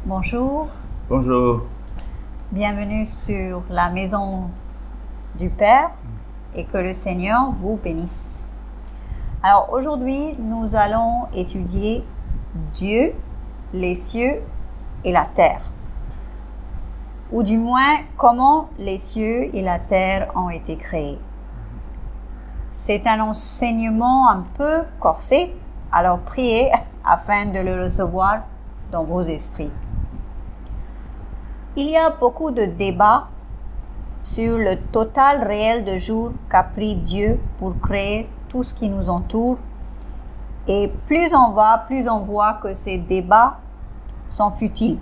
Bonjour. Bonjour. Bienvenue sur la maison du Père et que le Seigneur vous bénisse. Alors aujourd'hui, nous allons étudier Dieu, les cieux et la terre. Ou du moins, comment les cieux et la terre ont été créés. C'est un enseignement un peu corsé, alors priez afin de le recevoir dans vos esprits. Il y a beaucoup de débats sur le total réel de jours qu'a pris Dieu pour créer tout ce qui nous entoure. Et plus on va, plus on voit que ces débats sont futiles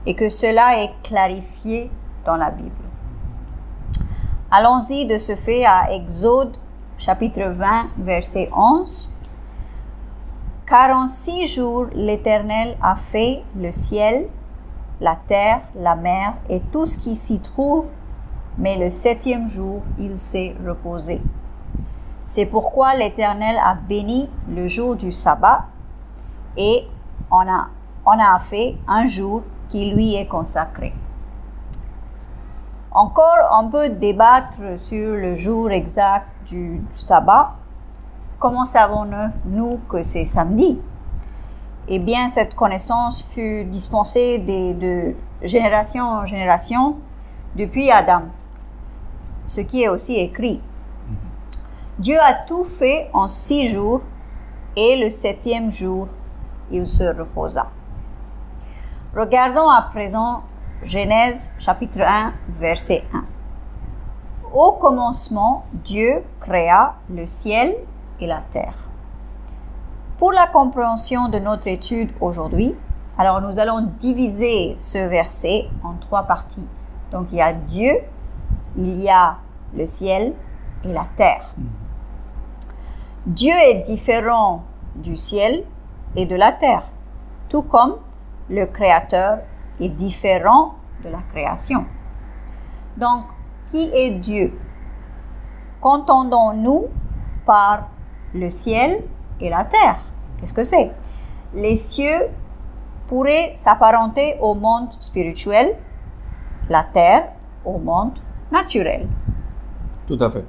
et que cela est clarifié dans la Bible. Allons-y de ce fait à Exode chapitre 20, verset 11. « Car en 6 jours l'Éternel a fait le ciel, la terre, la mer et tout ce qui s'y trouve, mais le 7e jour, il s'est reposé. C'est pourquoi l'Éternel a béni le jour du sabbat et on a fait un jour qui lui est consacré. » Encore, on peut débattre sur le jour exact du sabbat. Comment savons-nous que c'est samedi? Eh bien, cette connaissance fut dispensée de génération en génération depuis Adam, ce qui est aussi écrit. Dieu a tout fait en 6 jours et le 7e jour, il se reposa. Regardons à présent Genèse chapitre 1, verset 1. Au commencement, Dieu créa le ciel et la terre. Pour la compréhension de notre étude aujourd'hui, alors nous allons diviser ce verset en 3 parties. Donc il y a Dieu, il y a le ciel et la terre. Dieu est différent du ciel et de la terre, tout comme le Créateur est différent de la création. Donc, qui est Dieu? Qu'entendons-nous par le ciel et la terre? Qu'est-ce que c'est? Les cieux pourraient s'apparenter au monde spirituel, la terre au monde naturel. Tout à fait.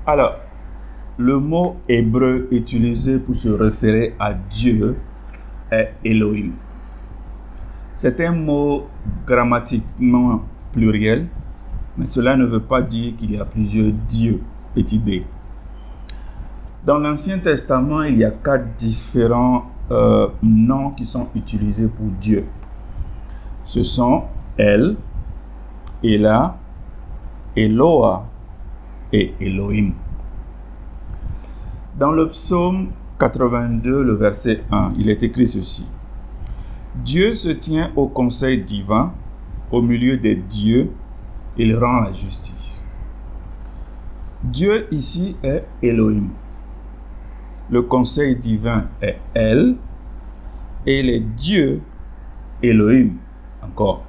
Alors, le mot hébreu utilisé pour se référer à Dieu est Elohim. C'est un mot grammatiquement pluriel, mais cela ne veut pas dire qu'il y a plusieurs dieux, petit d. Dans l'Ancien Testament, il y a 4 différents noms qui sont utilisés pour Dieu. Ce sont El, Ela, Eloa et Elohim. Dans le psaume 82, le verset 1, il est écrit ceci. Dieu se tient au conseil divin, au milieu des dieux, il rend la justice. Dieu ici est Elohim. Le conseil divin est El, et les dieux Elohim encore.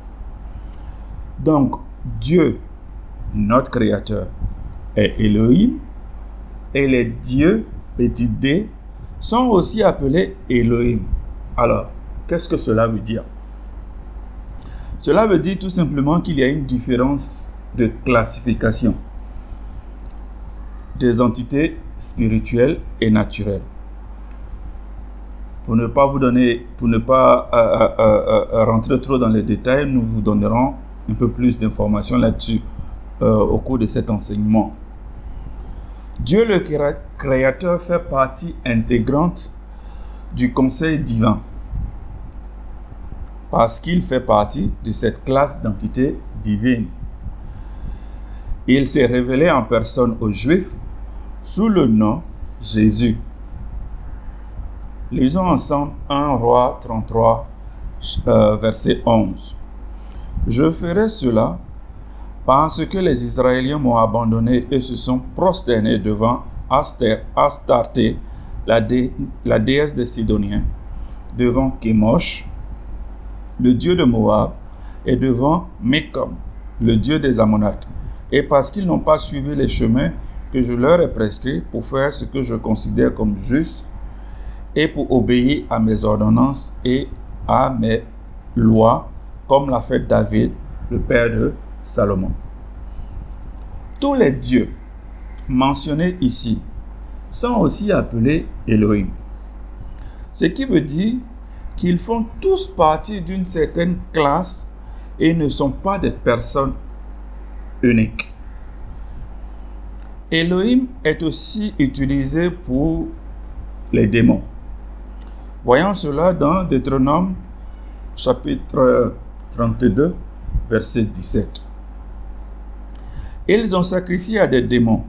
Donc, Dieu, notre Créateur, est Elohim, et les dieux, petit d, sont aussi appelés Elohim. Alors, qu'est-ce que cela veut dire? Cela veut dire tout simplement qu'il y a une différence de classification des entités spirituelles et naturelles. Pour ne pas rentrer trop dans les détails, nous vous donnerons un peu plus d'informations là-dessus au cours de cet enseignement. Dieu le Créateur fait partie intégrante du conseil divin parce qu'il fait partie de cette classe d'entités divines. Il s'est révélé en personne aux Juifs sous le nom Jésus. Lisons ensemble 1 Roi 33, verset 11. Je ferai cela parce que les Israéliens m'ont abandonné et se sont prosternés devant Astarté, la déesse des Sidoniens, devant Kémosh, le dieu de Moab, et devant Mécom, le dieu des Ammonites, et parce qu'ils n'ont pas suivi les chemins que je leur ai prescrits pour faire ce que je considère comme juste et pour obéir à mes ordonnances et à mes lois, comme l'a fait David, le père de Salomon. Tous les dieux mentionnés ici sont aussi appelés Elohim, ce qui veut dire qu'ils font tous partie d'une certaine classe et ne sont pas des personnes uniques. Elohim est aussi utilisé pour les démons. Voyons cela dans Deutéronome chapitre 32, verset 17. Ils ont sacrifié à des démons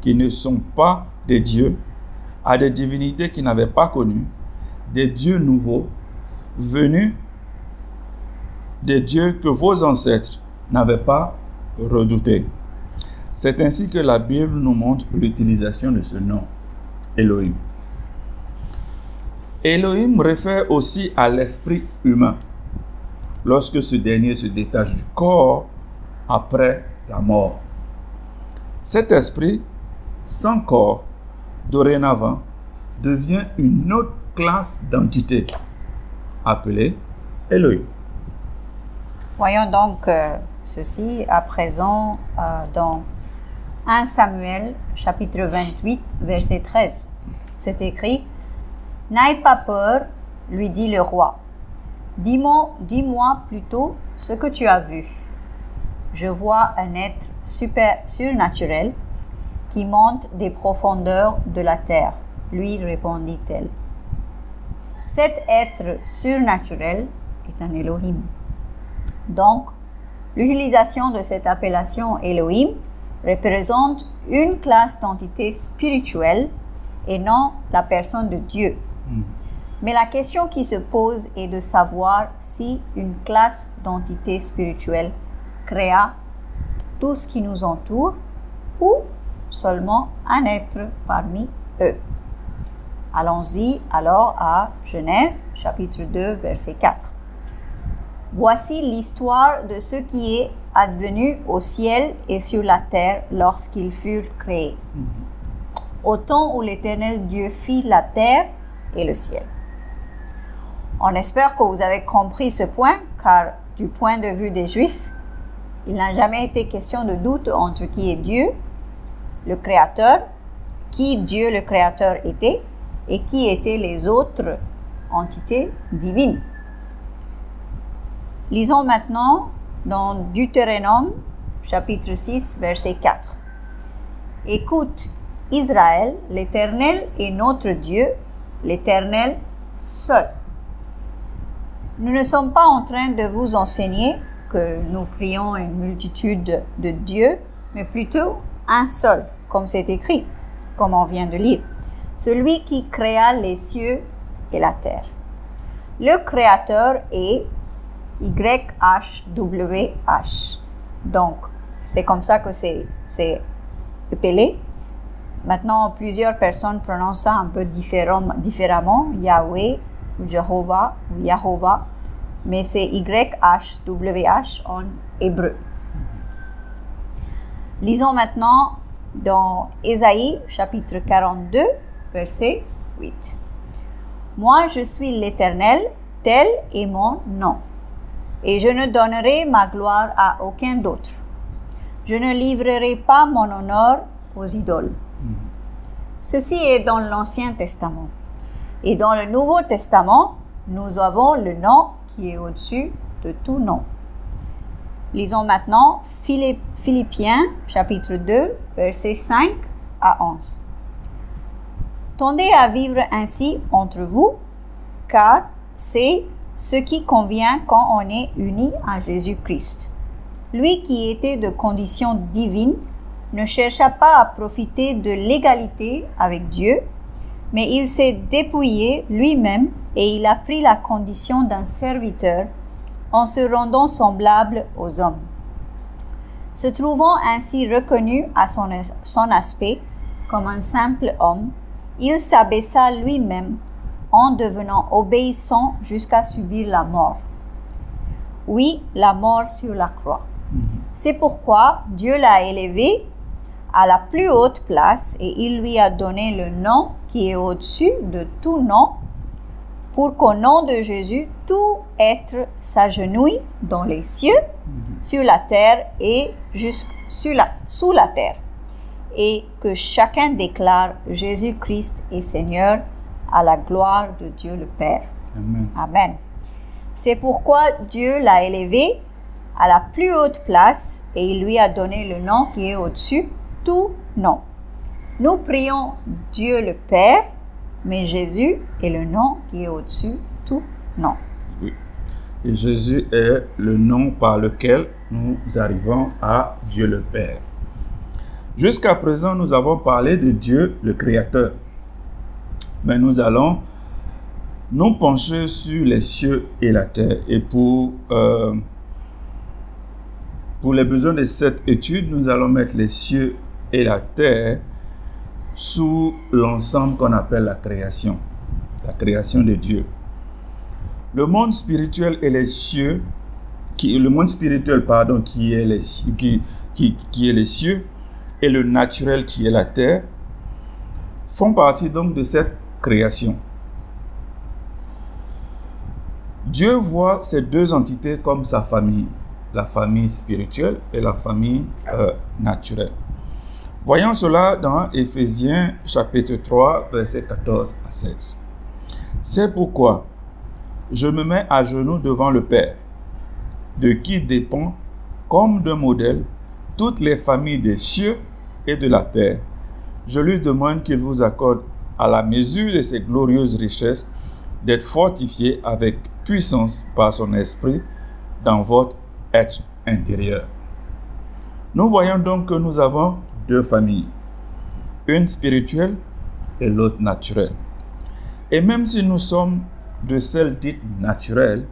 qui ne sont pas des dieux, à des divinités qu'ils n'avaient pas connues, des dieux nouveaux, venus des dieux que vos ancêtres n'avaient pas redoutés. C'est ainsi que la Bible nous montre l'utilisation de ce nom, Elohim. Elohim réfère aussi à l'esprit humain, lorsque ce dernier se détache du corps après la mort. Cet esprit, sans corps, dorénavant, devient une autre classe d'entité, appelée Elohim. Voyons donc ceci à présent dans 1 Samuel, chapitre 28, verset 13. C'est écrit: « N'aie pas peur, lui dit le roi. Dis-moi plutôt ce que tu as vu. Je vois un être surnaturel qui monte des profondeurs de la terre. » Lui répondit-elle. Cet être surnaturel est un Elohim. Donc, l'utilisation de cette appellation Elohim représente une classe d'entité spirituelle et non la personne de Dieu. Mais la question qui se pose est de savoir si une classe d'entité spirituelle créa tout ce qui nous entoure ou seulement un être parmi eux. Allons-y alors à Genèse chapitre 2 verset 4. Voici l'histoire de ce qui est advenu au ciel et sur la terre lorsqu'ils furent créés. Au temps où l'Éternel Dieu fit la terre et le ciel. On espère que vous avez compris ce point, car du point de vue des Juifs, il n'a jamais été question de doute entre qui est Dieu, le Créateur, qui Dieu le Créateur était, et qui étaient les autres entités divines. Lisons maintenant dans Deutéronome, chapitre 6, verset 4. « Écoute, Israël, l'Éternel est notre Dieu, l'Éternel seul. » Nous ne sommes pas en train de vous enseigner que nous prions une multitude de dieux, mais plutôt un seul, comme c'est écrit, comme on vient de lire. Celui qui créa les cieux et la terre. Le Créateur est YHWH. Donc, c'est comme ça que c'est appelé. Maintenant, plusieurs personnes prononcent ça un peu différemment, Yahweh ou Jéhovah ou Yahovah, mais c'est YHWH en hébreu. Lisons maintenant dans Ésaïe, chapitre 42, verset 8. « Moi, je suis l'Éternel, tel est mon nom, et je ne donnerai ma gloire à aucun d'autre. Je ne livrerai pas mon honneur aux idoles. » Ceci est dans l'Ancien Testament. Et dans le Nouveau Testament, nous avons le nom qui est au-dessus de tout nom. Lisons maintenant Philippiens, chapitre 2, versets 5 à 11. « Tendez à vivre ainsi entre vous, car c'est ce qui convient quand on est unis à Jésus-Christ. Lui qui était de condition divine ne chercha pas à profiter de l'égalité avec Dieu, mais il s'est dépouillé lui-même et il a pris la condition d'un serviteur en se rendant semblable aux hommes. Se trouvant ainsi reconnu à son aspect comme un simple homme, il s'abaissa lui-même en devenant obéissant jusqu'à subir la mort. Oui, la mort sur la croix. C'est pourquoi Dieu l'a élevé à la plus haute place et il lui a donné le nom qui est au-dessus de tout nom, pour qu'au nom de Jésus, tout être s'agenouille dans les cieux, sur la terre et sous la terre, et que chacun déclare Jésus-Christ est Seigneur à la gloire de Dieu le Père. Amen. Amen. C'est pourquoi Dieu l'a élevé à la plus haute place et il lui a donné le nom qui est au-dessus tout nom. Nous prions Dieu le Père, mais Jésus est le nom qui est au-dessus tout nom. Oui. Et Jésus est le nom par lequel nous arrivons à Dieu le Père. Jusqu'à présent, nous avons parlé de Dieu le Créateur. Mais nous allons nous pencher sur les cieux et la terre. Et pour les besoins de cette étude, nous allons mettre les cieux et la terre sous l'ensemble qu'on appelle la création de Dieu. Le monde spirituel et les cieux, qui est les cieux, et le naturel qui est la terre, font partie donc de cette création. Dieu voit ces deux entités comme sa famille, la famille spirituelle et la famille naturelle. Voyons cela dans Éphésiens chapitre 3, versets 14 à 16. C'est pourquoi je me mets à genoux devant le Père, de qui dépend, comme d'un modèle, toutes les familles des cieux et de la terre. Je lui demande qu'il vous accorde, à la mesure de ses glorieuses richesses, d'être fortifiés avec puissance par son esprit dans votre être intérieur. Nous voyons donc que nous avons deux familles, une spirituelle et l'autre naturelle. Et même si nous sommes de celle dite naturelle,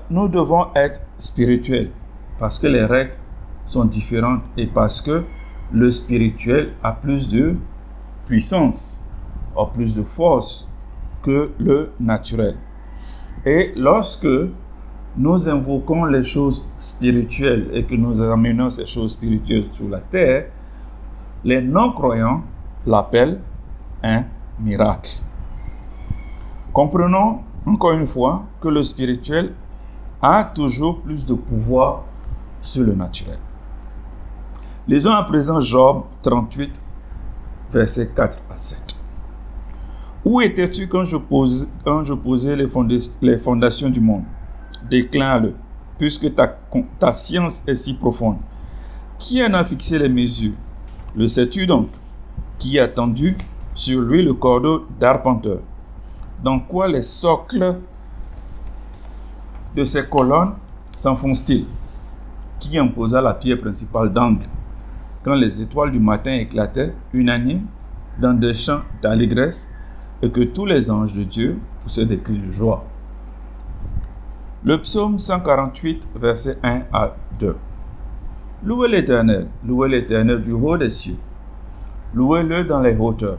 nous devons être spirituels parce que les règles sont différentes et parce que le spirituel a plus de puissance, a plus de force que le naturel. Et lorsque nous invoquons les choses spirituelles et que nous amenons ces choses spirituelles sur la terre, les non-croyants l'appellent un miracle. Comprenons encore une fois que le spirituel a toujours plus de pouvoir sur le naturel. Lisons à présent Job 38, versets 4 à 7. Où étais-tu quand je posais les fondations du monde? Déclare-le, puisque ta science est si profonde. Qui en a fixé les mesures? Le sais-tu donc? Qui a tendu sur lui le cordeau d'arpenteur? Dans quoi les socles de ses colonnes s'enfoncent-ils? Qui imposa la pierre principale d'angle? Quand les étoiles du matin éclataient, unanimes, dans des chants d'allégresse, et que tous les anges de Dieu poussaient des cris de joie. Le psaume 148, versets 1 à 2. Louez l'Éternel du haut des cieux. Louez-le dans les hauteurs.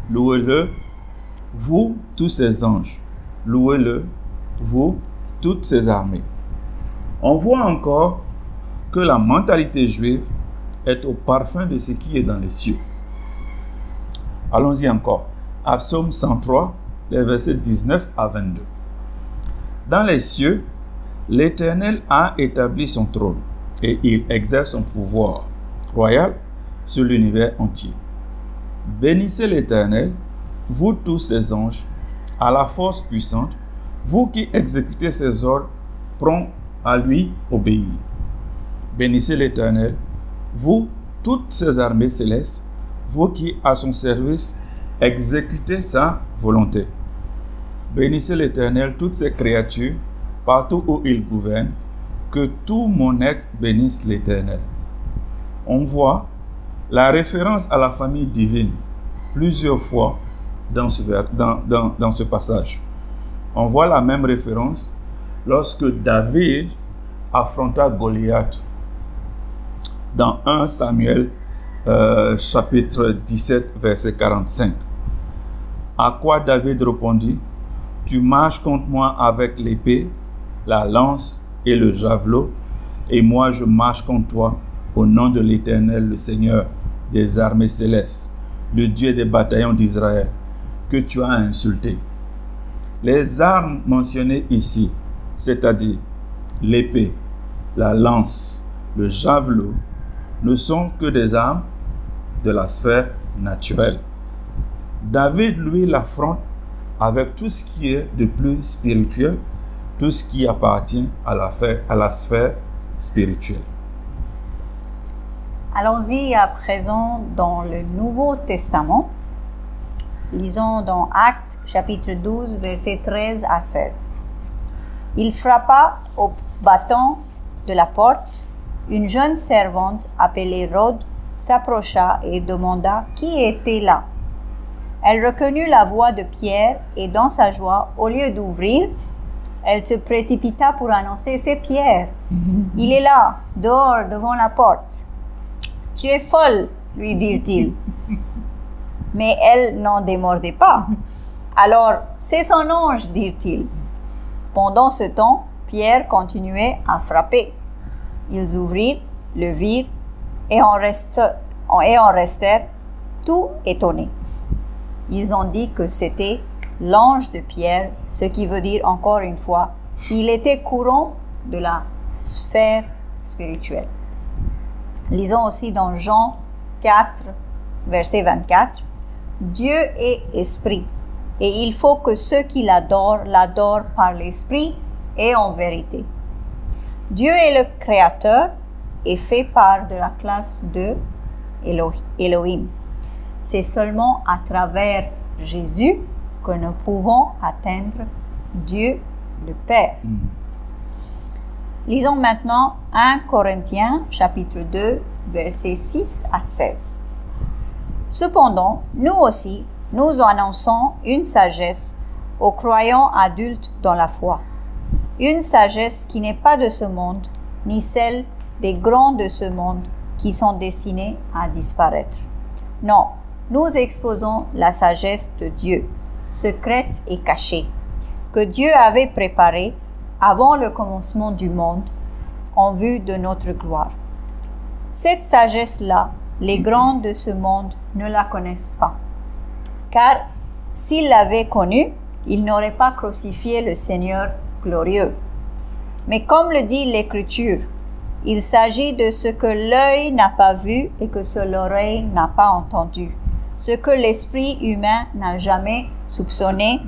Louez-le, vous, tous ses anges. Louez-le, vous, toutes ses armées. On voit encore que la mentalité juive est au parfum de ce qui est dans les cieux. Allons-y encore. À Psaume 103, les versets 19 à 22. Dans les cieux, l'Éternel a établi son trône et il exerce son pouvoir royal sur l'univers entier. Bénissez l'Éternel, vous tous ses anges, à la force puissante, vous qui exécutez ses ordres, prompts à lui obéir. Bénissez l'Éternel, vous toutes ses armées célestes, vous qui à son service exécutez sa volonté. Bénissez l'Éternel, toutes ses créatures, partout où il gouverne, que tout mon être bénisse l'Éternel. On voit la référence à la famille divine plusieurs fois dans ce passage. On voit la même référence lorsque David affronta Goliath dans 1 Samuel chapitre 17 verset 45. À quoi David répondit: tu marches contre moi avec l'épée, la lance et le javelot, et moi je marche contre toi au nom de l'Éternel, le Seigneur des armées célestes, le Dieu des bataillons d'Israël, que tu as insulté. Les armes mentionnées ici, c'est-à-dire l'épée, la lance, le javelot, ne sont que des armes de la sphère naturelle. David, lui, l'affronte avec tout ce qui est de plus spirituel, tout ce qui appartient à la sphère spirituelle. Allons-y à présent dans le Nouveau Testament. Lisons dans Actes chapitre 12, versets 13 à 16. Il frappa au bâton de la porte. Une jeune servante appelée Rhode s'approcha et demanda qui était là. Elle reconnut la voix de Pierre et dans sa joie, au lieu d'ouvrir, elle se précipita pour annoncer: c'est Pierre. Il est là, dehors, devant la porte. Tu es folle, lui dirent-ils. Mais elle n'en démordait pas. Alors, c'est son ange, dirent-ils. Pendant ce temps, Pierre continuait à frapper. Ils ouvrirent, le virent et en restèrent tout étonnés. Ils ont dit que c'était l'ange de Pierre, ce qui veut dire encore une fois qu'il était courant de la sphère spirituelle. Lisons aussi dans Jean 4, verset 24. Dieu est esprit, et il faut que ceux qui l'adorent par l'esprit et en vérité. Dieu est le Créateur et fait part de la classe de Elohim. C'est seulement à travers Jésus que nous pouvons atteindre Dieu le Père. Lisons maintenant 1 Corinthiens chapitre 2, versets 6 à 16. Cependant, nous aussi, nous annonçons une sagesse aux croyants adultes dans la foi. Une sagesse qui n'est pas de ce monde, ni celle des grands de ce monde qui sont destinés à disparaître. Non, nous exposons la sagesse de Dieu, secrète et cachée, que Dieu avait préparée avant le commencement du monde, en vue de notre gloire. Cette sagesse-là, les grands de ce monde ne la connaissent pas. Car s'ils l'avaient connue, ils n'auraient pas crucifié le Seigneur glorieux. Mais comme le dit l'Écriture, il s'agit de ce que l'œil n'a pas vu et que ce l'oreille n'a pas entendu, ce que l'esprit humain n'a jamais soupçonné,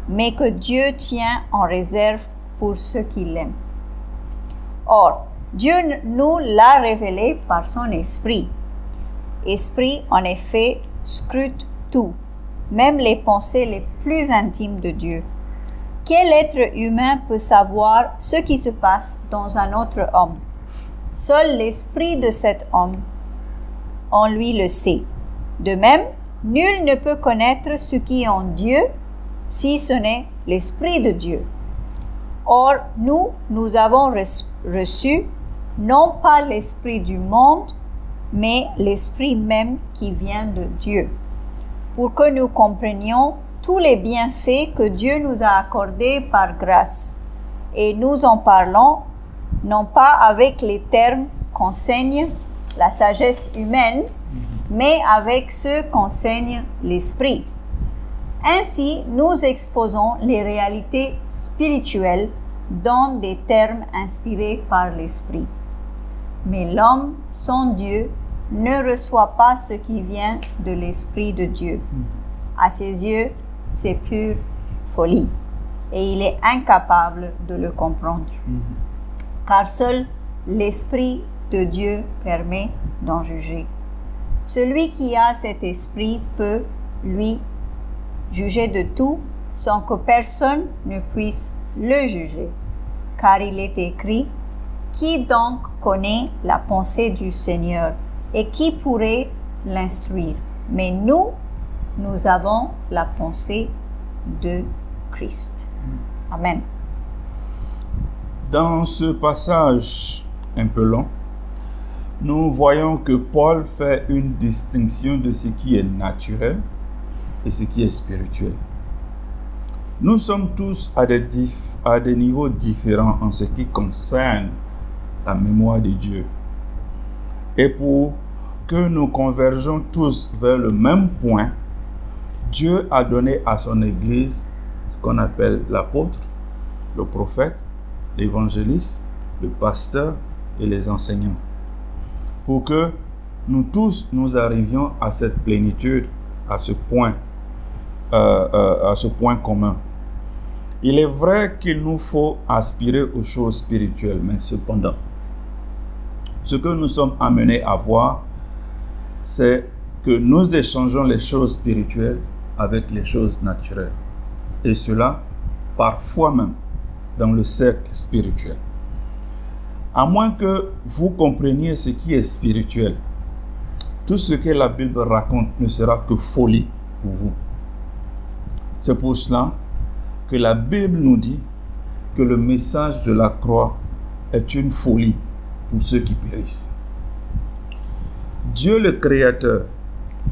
mais que Dieu tient en réserve pour ceux qui l'aiment. Or, Dieu nous l'a révélé par son esprit. Esprit, en effet, scrute tout, même les pensées les plus intimes de Dieu. Quel être humain peut savoir ce qui se passe dans un autre homme? Seul l'esprit de cet homme en lui le sait. De même, nul ne peut connaître ce qui est en Dieu si ce n'est l'esprit de Dieu. Or, nous avons reçu non pas l'esprit du monde, mais l'esprit même qui vient de Dieu, pour que nous comprenions tous les bienfaits que Dieu nous a accordés par grâce. Et nous en parlons, non pas avec les termes qu'enseigne la sagesse humaine, mais avec ceux qu'enseigne l'Esprit. Ainsi, nous exposons les réalités spirituelles dans des termes inspirés par l'Esprit. Mais l'homme, sans Dieu, ne reçoit pas ce qui vient de l'Esprit de Dieu. À ses yeux, c'est pure folie, et il est incapable de le comprendre. Car seul l'Esprit de Dieu permet d'en juger. Celui qui a cet esprit peut, lui, juger de tout sans que personne ne puisse le juger. Car il est écrit: qui donc connaît la pensée du Seigneur et qui pourrait l'instruire? Mais nous, nous avons la pensée de Christ. Amen. Dans ce passage un peu long, nous voyons que Paul fait une distinction de ce qui est naturel et ce qui est spirituel. Nous sommes tous à des niveaux différents en ce qui concerne la mémoire de Dieu. Et pour que nous convergeons tous vers le même point, Dieu a donné à son Église ce qu'on appelle l'apôtre, le prophète, l'évangéliste, le pasteur et les enseignants. Pour que nous tous nous arrivions à cette plénitude, à ce point commun. Il est vrai qu'il nous faut aspirer aux choses spirituelles, mais cependant, ce que nous sommes amenés à voir, c'est que nous échangeons les choses spirituelles avec les choses naturelles. Et cela, parfois même, dans le cercle spirituel. À moins que vous compreniez ce qui est spirituel, tout ce que la Bible raconte ne sera que folie pour vous. C'est pour cela que la Bible nous dit que le message de la croix est une folie pour ceux qui périssent. Dieu le Créateur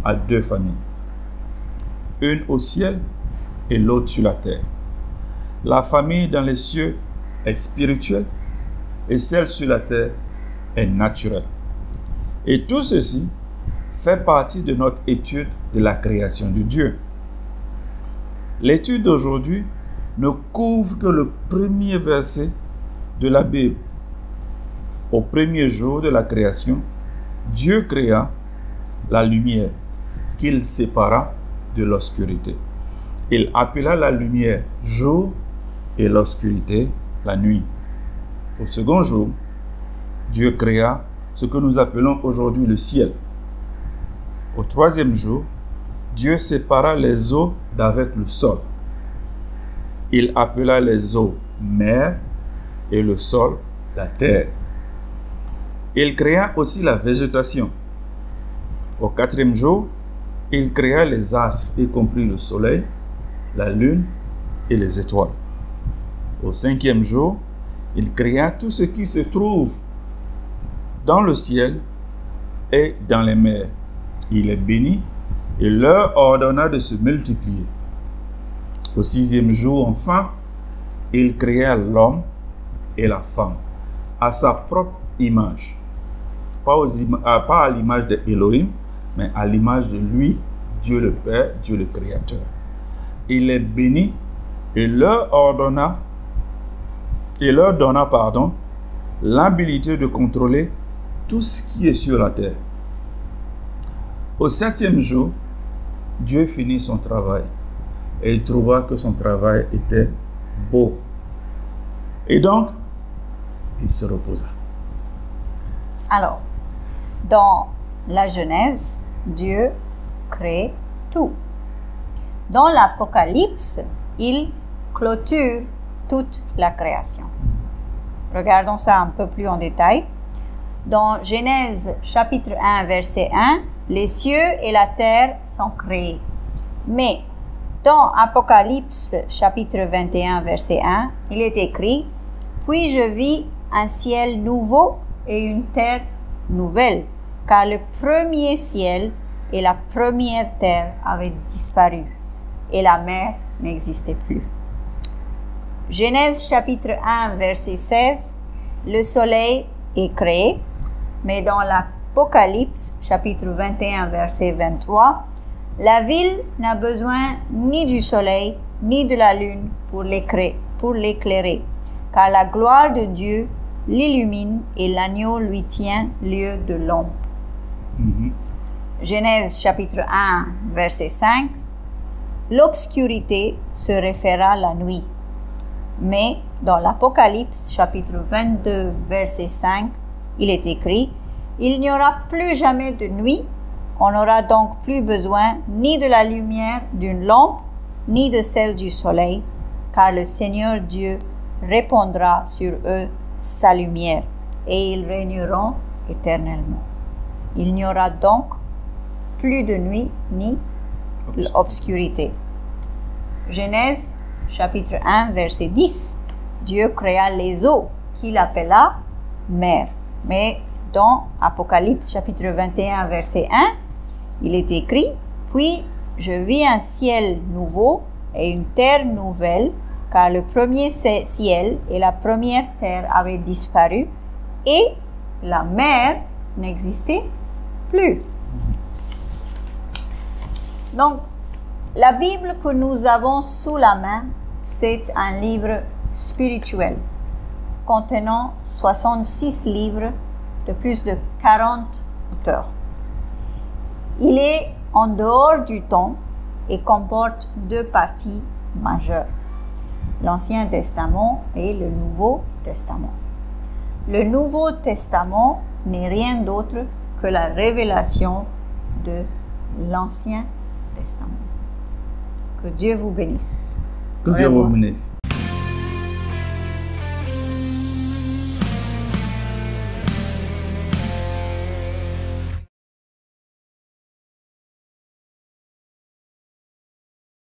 a deux familles, une au ciel et l'autre sur la terre. La famille dans les cieux est spirituelle et celle sur la terre est naturelle. Et tout ceci fait partie de notre étude de la création de Dieu. L'étude d'aujourd'hui ne couvre que le premier verset de la Bible. Au premier jour de la création, Dieu créa la lumière qu'il sépara de l'obscurité. Il appela la lumière jour et l'obscurité la nuit. Au second jour, Dieu créa ce que nous appelons aujourd'hui le ciel. Au troisième jour, Dieu sépara les eaux d'avec le sol. Il appela les eaux mer et le sol la terre. Il créa aussi la végétation. Au quatrième jour, il créa les astres, y compris le soleil, la lune et les étoiles. Au cinquième jour, il créa tout ce qui se trouve dans le ciel et dans les mers. Il les bénit et leur ordonna de se multiplier. Au sixième jour, enfin, il créa l'homme et la femme à sa propre image. Pas à l'image de Elohim, mais à l'image de lui, Dieu le Père, Dieu le Créateur. Il les bénit et leur donna l'habilité de contrôler tout ce qui est sur la terre. Au septième jour, Dieu finit son travail et il trouva que son travail était beau. Et donc, il se reposa. Alors, dans la Genèse, Dieu crée tout. Dans l'Apocalypse, il clôture toute la création. Regardons ça un peu plus en détail. Dans Genèse chapitre 1, verset 1, les cieux et la terre sont créés. Mais dans Apocalypse chapitre 21, verset 1, il est écrit « Puis je vis un ciel nouveau et une terre nouvelle, car le premier ciel et la première terre avaient disparu, et la mer n'existait plus. » Genèse chapitre 1, verset 16, le soleil est créé, mais dans l'Apocalypse chapitre 21, verset 23, la ville n'a besoin ni du soleil ni de la lune pour l'éclairer, car la gloire de Dieu l'illumine et l'agneau lui tient lieu de l'ombre. Genèse chapitre 1, verset 5, l'obscurité se réfère à la nuit. Mais dans l'Apocalypse chapitre 22, verset 5, il est écrit « Il n'y aura plus jamais de nuit, on n'aura donc plus besoin ni de la lumière d'une lampe, ni de celle du soleil, car le Seigneur Dieu répandra sur eux sa lumière, et ils régneront éternellement. Il n'y aura donc plus de nuit ni l'obscurité. Genèse chapitre 1 verset 10. Dieu créa les eaux qu'il appela mer. Mais dans Apocalypse chapitre 21 verset 1, il est écrit: puis je vis un ciel nouveau et une terre nouvelle, car le premier ciel et la première terre avaient disparu et la mer n'existait plus. Donc, la Bible que nous avons sous la main, c'est un livre spirituel contenant 66 livres de plus de 40 auteurs. Il est en dehors du temps et comporte deux parties majeures, l'Ancien Testament et le Nouveau Testament. Le Nouveau Testament n'est rien d'autre que la révélation de l'Ancien Testament. Que Dieu vous bénisse. Que Dieu vous bénisse.